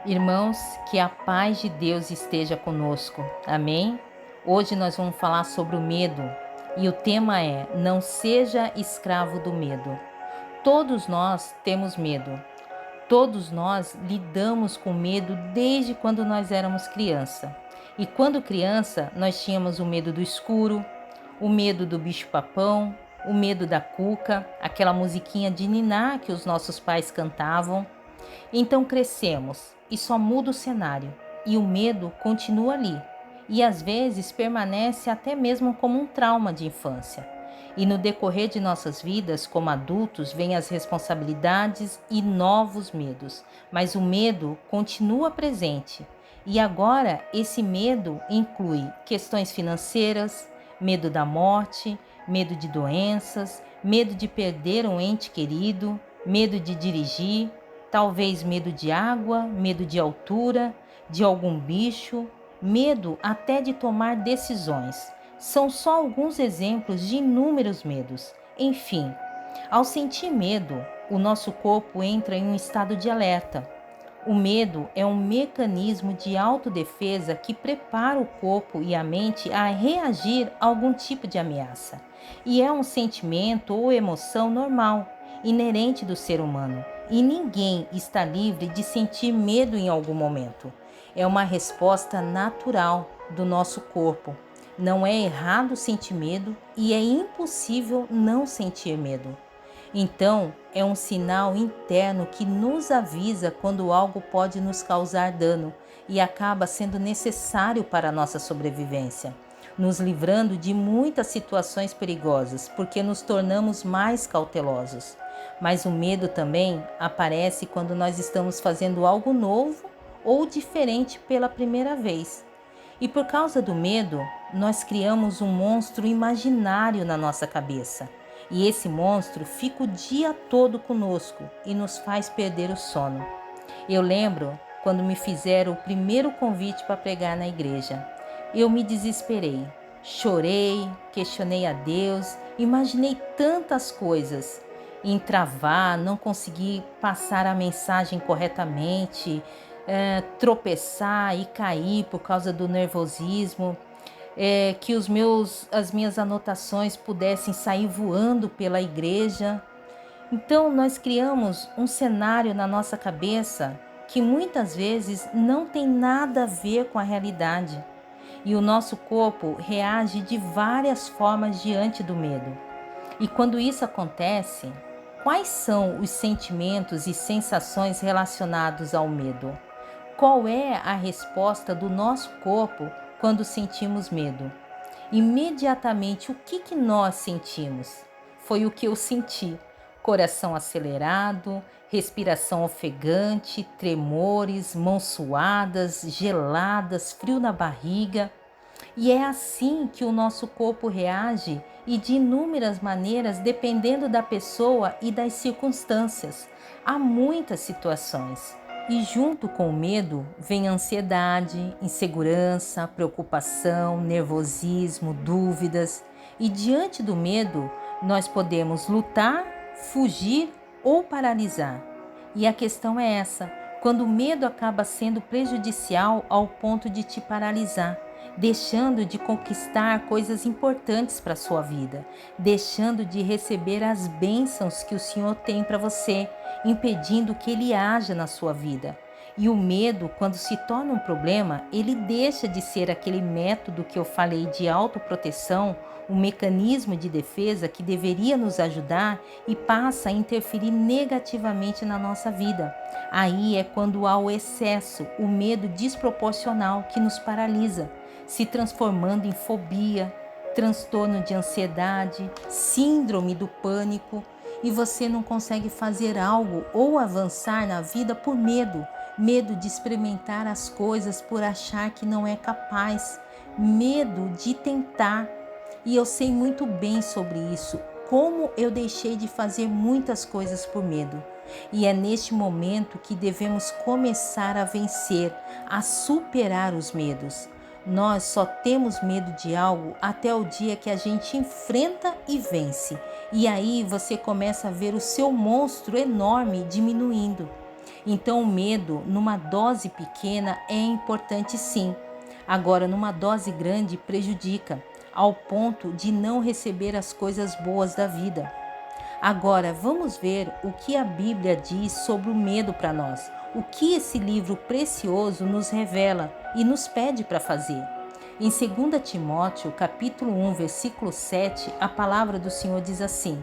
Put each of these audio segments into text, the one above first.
Irmãos, que a paz de Deus esteja conosco. Amém? Hoje nós vamos falar sobre o medo e o tema é: não seja escravo do medo. Todos nós temos medo. Todos nós lidamos com medo desde quando nós éramos criança. E quando criança, nós tínhamos o medo do escuro, o medo do bicho-papão, o medo da cuca, aquela musiquinha de niná que os nossos pais cantavam. Então crescemos e só muda o cenário, e o medo continua ali, e às vezes permanece até mesmo como um trauma de infância. E no decorrer de nossas vidas, como adultos, vêm as responsabilidades e novos medos, mas o medo continua presente. E agora esse medo inclui questões financeiras, medo da morte, medo de doenças, medo de perder um ente querido, medo de dirigir, talvez medo de água, medo de altura, de algum bicho, medo até de tomar decisões. São só alguns exemplos de inúmeros medos. Enfim, ao sentir medo, o nosso corpo entra em um estado de alerta. O medo é um mecanismo de autodefesa que prepara o corpo e a mente a reagir a algum tipo de ameaça. E é um sentimento ou emoção normal, inerente do ser humano. E ninguém está livre de sentir medo em algum momento. É uma resposta natural do nosso corpo. Não é errado sentir medo e é impossível não sentir medo. Então, é um sinal interno que nos avisa quando algo pode nos causar dano e acaba sendo necessário para a nossa sobrevivência, nos livrando de muitas situações perigosas, porque nos tornamos mais cautelosos. Mas o medo também aparece quando nós estamos fazendo algo novo ou diferente pela primeira vez. E por causa do medo, nós criamos um monstro imaginário na nossa cabeça. E esse monstro fica o dia todo conosco e nos faz perder o sono. Eu lembro quando me fizeram o primeiro convite para pregar na igreja. Eu me desesperei, chorei, questionei a Deus, imaginei tantas coisas. Entravar, não conseguir passar a mensagem corretamente, tropeçar e cair por causa do nervosismo, que as minhas anotações pudessem sair voando pela igreja. Então nós criamos um cenário na nossa cabeça que muitas vezes não tem nada a ver com a realidade. E o nosso corpo reage de várias formas diante do medo. E quando isso acontece, quais são os sentimentos e sensações relacionados ao medo? Qual é a resposta do nosso corpo quando sentimos medo? Imediatamente, o que nós sentimos? Foi o que eu senti: coração acelerado, respiração ofegante, tremores, mãos suadas, geladas, frio na barriga. E é assim que o nosso corpo reage e de inúmeras maneiras, dependendo da pessoa e das circunstâncias. Há muitas situações. E junto com o medo vem ansiedade, insegurança, preocupação, nervosismo, dúvidas. E diante do medo, nós podemos lutar, fugir ou paralisar. E a questão é essa: quando o medo acaba sendo prejudicial ao ponto de te paralisar, deixando de conquistar coisas importantes para a sua vida, deixando de receber as bênçãos que o Senhor tem para você, impedindo que Ele haja na sua vida. E o medo, quando se torna um problema, ele deixa de ser aquele método que eu falei de autoproteção, um mecanismo de defesa que deveria nos ajudar e passa a interferir negativamente na nossa vida. Aí é quando há o excesso, o medo desproporcional que nos paralisa, se transformando em fobia, transtorno de ansiedade, síndrome do pânico, e você não consegue fazer algo ou avançar na vida por medo. Medo de experimentar as coisas por achar que não é capaz, medo de tentar. E eu sei muito bem sobre isso, como eu deixei de fazer muitas coisas por medo. E é neste momento que devemos começar a vencer, a superar os medos. Nós só temos medo de algo até o dia que a gente enfrenta e vence. E aí você começa a ver o seu monstro enorme diminuindo. Então, o medo, numa dose pequena, é importante sim. Agora, numa dose grande, prejudica, ao ponto de não receber as coisas boas da vida. Agora, vamos ver o que a Bíblia diz sobre o medo para nós. O que esse livro precioso nos revela e nos pede para fazer. Em 2 Timóteo, capítulo 1, versículo 7, a palavra do Senhor diz assim: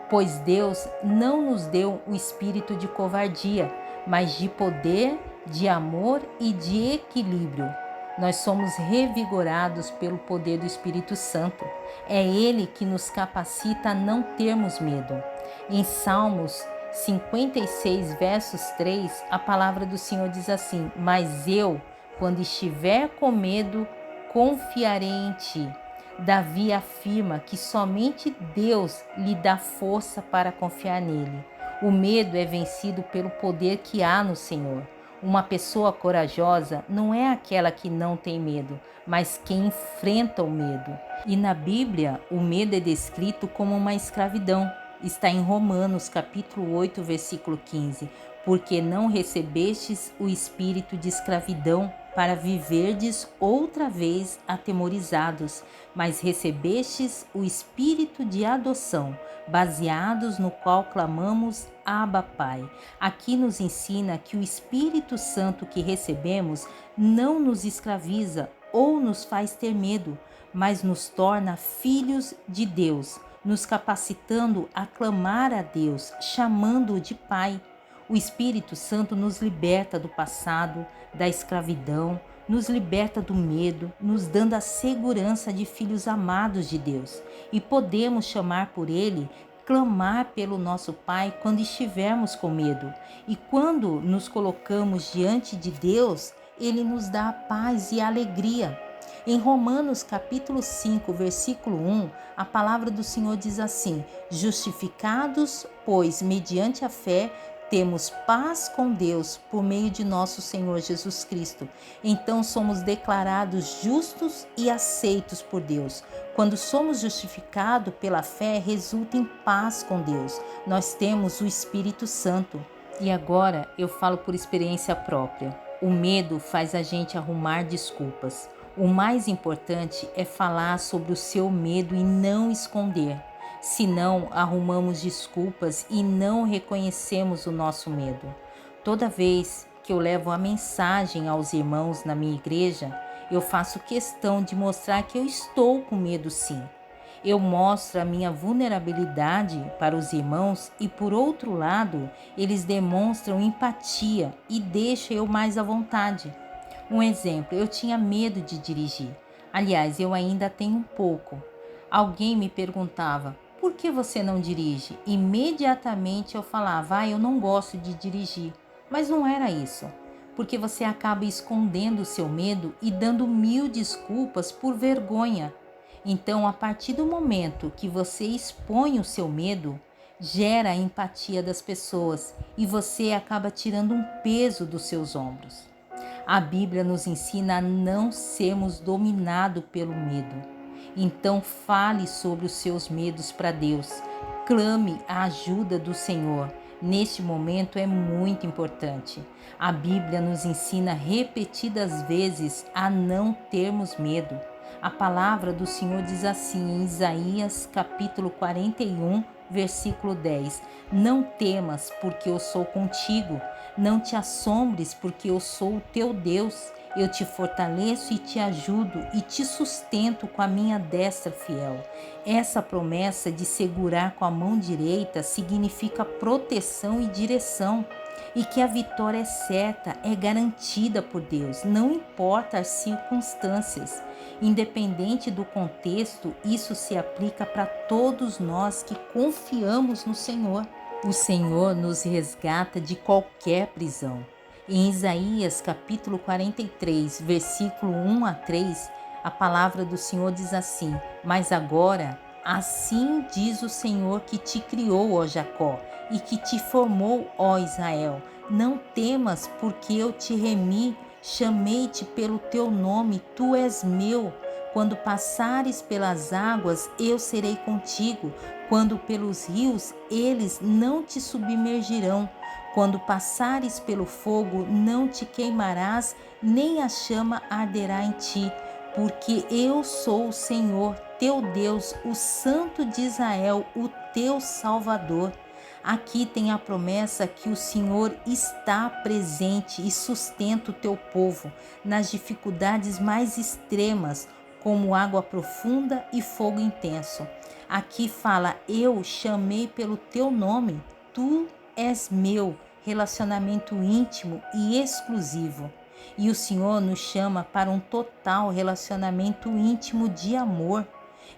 Pois Deus não nos deu o espírito de covardia, mas de poder, de amor e de equilíbrio. Nós somos revigorados pelo poder do Espírito Santo. É Ele que nos capacita a não termos medo. Em Salmos 56, versos 3, a palavra do Senhor diz assim: Mas eu, quando estiver com medo, confiarei em ti. Davi afirma que somente Deus lhe dá força para confiar nele. O medo é vencido pelo poder que há no Senhor. Uma pessoa corajosa não é aquela que não tem medo, mas quem enfrenta o medo. E na Bíblia, o medo é descrito como uma escravidão. Está em Romanos, capítulo 8, versículo 15. Porque não recebestes o espírito de escravidão para viverdes outra vez atemorizados, mas recebestes o espírito de adoção, baseados no qual clamamos Abba, Pai. Aqui nos ensina que o Espírito Santo que recebemos não nos escraviza ou nos faz ter medo, mas nos torna filhos de Deus, nos capacitando a clamar a Deus, chamando-o de Pai. O Espírito Santo nos liberta do passado, da escravidão, nos liberta do medo, nos dando a segurança de filhos amados de Deus. E podemos chamar por Ele, clamar pelo nosso Pai quando estivermos com medo. E quando nos colocamos diante de Deus, Ele nos dá a paz e a alegria. Em Romanos capítulo 5, versículo 1, a palavra do Senhor diz assim: Justificados, pois, mediante a fé, temos paz com Deus por meio de nosso Senhor Jesus Cristo. Então somos declarados justos e aceitos por Deus. Quando somos justificados pela fé, resulta em paz com Deus. Nós temos o Espírito Santo. E agora eu falo por experiência própria. O medo faz a gente arrumar desculpas. O mais importante é falar sobre o seu medo e não esconder. Senão, arrumamos desculpas e não reconhecemos o nosso medo. Toda vez que eu levo a mensagem aos irmãos na minha igreja, eu faço questão de mostrar que eu estou com medo sim. Eu mostro a minha vulnerabilidade para os irmãos e, por outro lado, eles demonstram empatia e deixam eu mais à vontade. Um exemplo, eu tinha medo de dirigir. Aliás, eu ainda tenho um pouco. Alguém me perguntava: por que você não dirige? Imediatamente eu falava: eu não gosto de dirigir. Mas não era isso, porque você acaba escondendo o seu medo e dando 1000 desculpas por vergonha. Então, a partir do momento que você expõe o seu medo, gera a empatia das pessoas e você acaba tirando um peso dos seus ombros. A Bíblia nos ensina a não sermos dominados pelo medo. Então fale sobre os seus medos para Deus. Clame a ajuda do Senhor. Neste momento é muito importante. A Bíblia nos ensina repetidas vezes a não termos medo. A palavra do Senhor diz assim em Isaías capítulo 41, versículo 10: Não temas, porque eu sou contigo. Não te assombres, porque eu sou o teu Deus. Eu te fortaleço e te ajudo e te sustento com a minha destra fiel. Essa promessa de segurar com a mão direita significa proteção e direção. E que a vitória é certa, é garantida por Deus, não importa as circunstâncias. Independente do contexto, isso se aplica para todos nós que confiamos no Senhor. O Senhor nos resgata de qualquer prisão. Em Isaías capítulo 43, versículo 1 a 3, a palavra do Senhor diz assim: Mas agora, assim diz o Senhor que te criou, ó Jacó, e que te formou, ó Israel. Não temas, porque eu te remi, chamei-te pelo teu nome, tu és meu. Quando passares pelas águas, eu serei contigo. Quando pelos rios, eles não te submergirão. Quando passares pelo fogo, não te queimarás, nem a chama arderá em ti, porque eu sou o Senhor, teu Deus, o Santo de Israel, o teu Salvador. Aqui tem a promessa que o Senhor está presente e sustenta o teu povo nas dificuldades mais extremas, como água profunda e fogo intenso. Aqui fala: eu chamei pelo teu nome, tu és meu, relacionamento íntimo e exclusivo. E o Senhor nos chama para um total relacionamento íntimo de amor.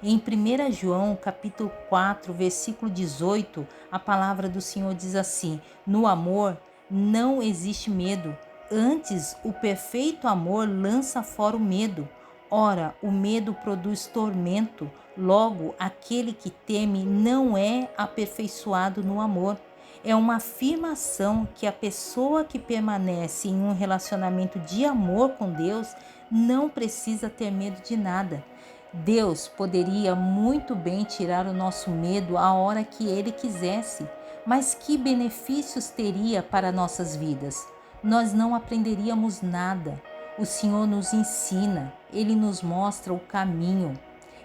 Em 1 João, capítulo 4, versículo 18, a palavra do Senhor diz assim: no amor não existe medo, antes o perfeito amor lança fora o medo. Ora, o medo produz tormento, logo aquele que teme não é aperfeiçoado no amor. É uma afirmação que a pessoa que permanece em um relacionamento de amor com Deus não precisa ter medo de nada. Deus poderia muito bem tirar o nosso medo a hora que Ele quisesse, mas que benefícios teria para nossas vidas? Nós não aprenderíamos nada. O Senhor nos ensina, Ele nos mostra o caminho.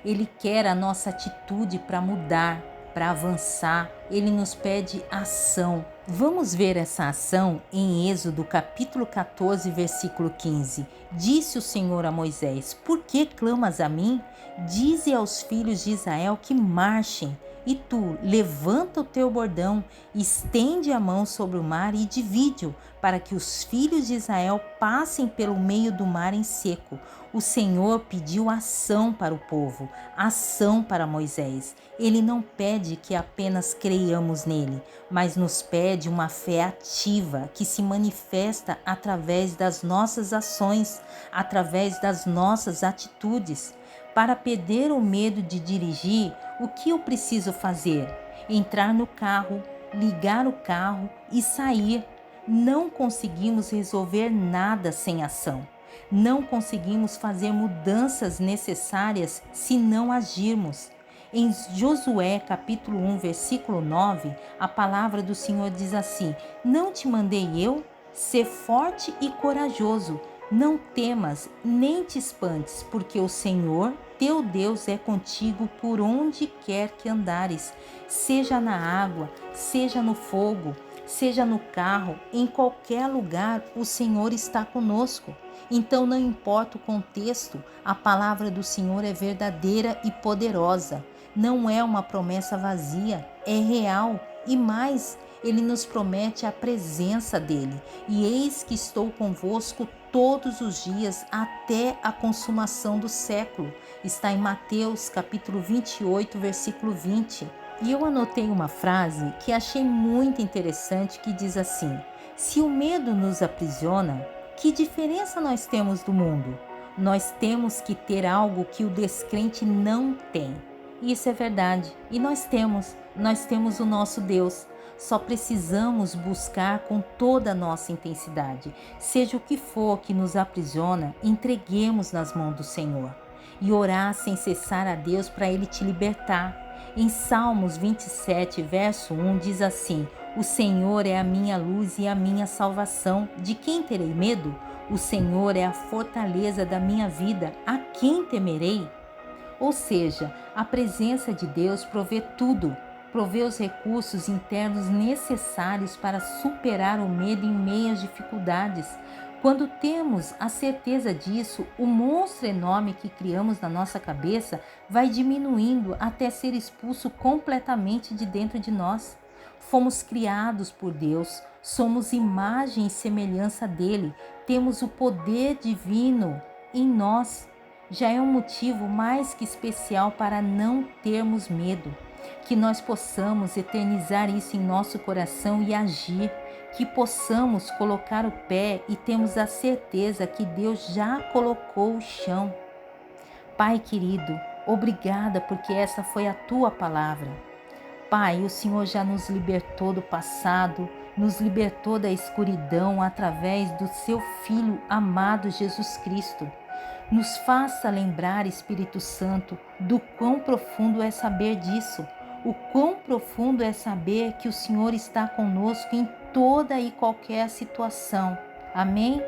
Ele quer a nossa atitude para mudar, para avançar. Ele nos pede ação. Vamos ver essa ação em Êxodo capítulo 14, versículo 15. Disse o Senhor a Moisés: por que clamas a mim? Dize aos filhos de Israel que marchem. E tu, levanta o teu bordão, estende a mão sobre o mar e divide-o, para que os filhos de Israel passem pelo meio do mar em seco. O Senhor pediu ação para o povo, ação para Moisés. Ele não pede que apenas creiamos nele, mas nos pede uma fé ativa que se manifesta através das nossas ações, através das nossas atitudes. Para perder o medo de dirigir, o que eu preciso fazer? Entrar no carro, ligar o carro e sair. Não conseguimos resolver nada sem ação. Não conseguimos fazer mudanças necessárias se não agirmos. Em Josué capítulo 1, versículo 9, a palavra do Senhor diz assim: não te mandei eu? Ser forte e corajoso. Não temas, nem te espantes, porque o Senhor, teu Deus, é contigo por onde quer que andares, seja na água, seja no fogo, seja no carro, em qualquer lugar, o Senhor está conosco. Então, não importa o contexto, a palavra do Senhor é verdadeira e poderosa. Não é uma promessa vazia, é real e mais, ele nos promete a presença dele. E eis que estou convosco todos os dias até a consumação do século. Está em Mateus capítulo 28, versículo 20. E eu anotei uma frase que achei muito interessante que diz assim: se o medo nos aprisiona, que diferença nós temos do mundo? Nós temos que ter algo que o descrente não tem. Isso é verdade. E nós temos o nosso Deus. Só precisamos buscar com toda a nossa intensidade. Seja o que for que nos aprisiona, entreguemos nas mãos do Senhor. E orar sem cessar a Deus para Ele te libertar. Em Salmos 27, verso 1 diz assim: o Senhor é a minha luz e a minha salvação. De quem terei medo? O Senhor é a fortaleza da minha vida. A quem temerei? Ou seja, a presença de Deus provê tudo, provê os recursos internos necessários para superar o medo em meio às dificuldades. Quando temos a certeza disso, o monstro enorme que criamos na nossa cabeça vai diminuindo até ser expulso completamente de dentro de nós. Fomos criados por Deus, somos imagem e semelhança dele, temos o poder divino em nós. Já é um motivo mais que especial para não termos medo. Que nós possamos eternizar isso em nosso coração e agir, que possamos colocar o pé e temos a certeza que Deus já colocou o chão. Pai querido, obrigada porque essa foi a tua palavra. Pai, o Senhor já nos libertou do passado, nos libertou da escuridão através do seu Filho amado Jesus Cristo. Nos faça lembrar, Espírito Santo, do quão profundo é saber disso. O quão profundo é saber que o Senhor está conosco em toda e qualquer situação. Amém?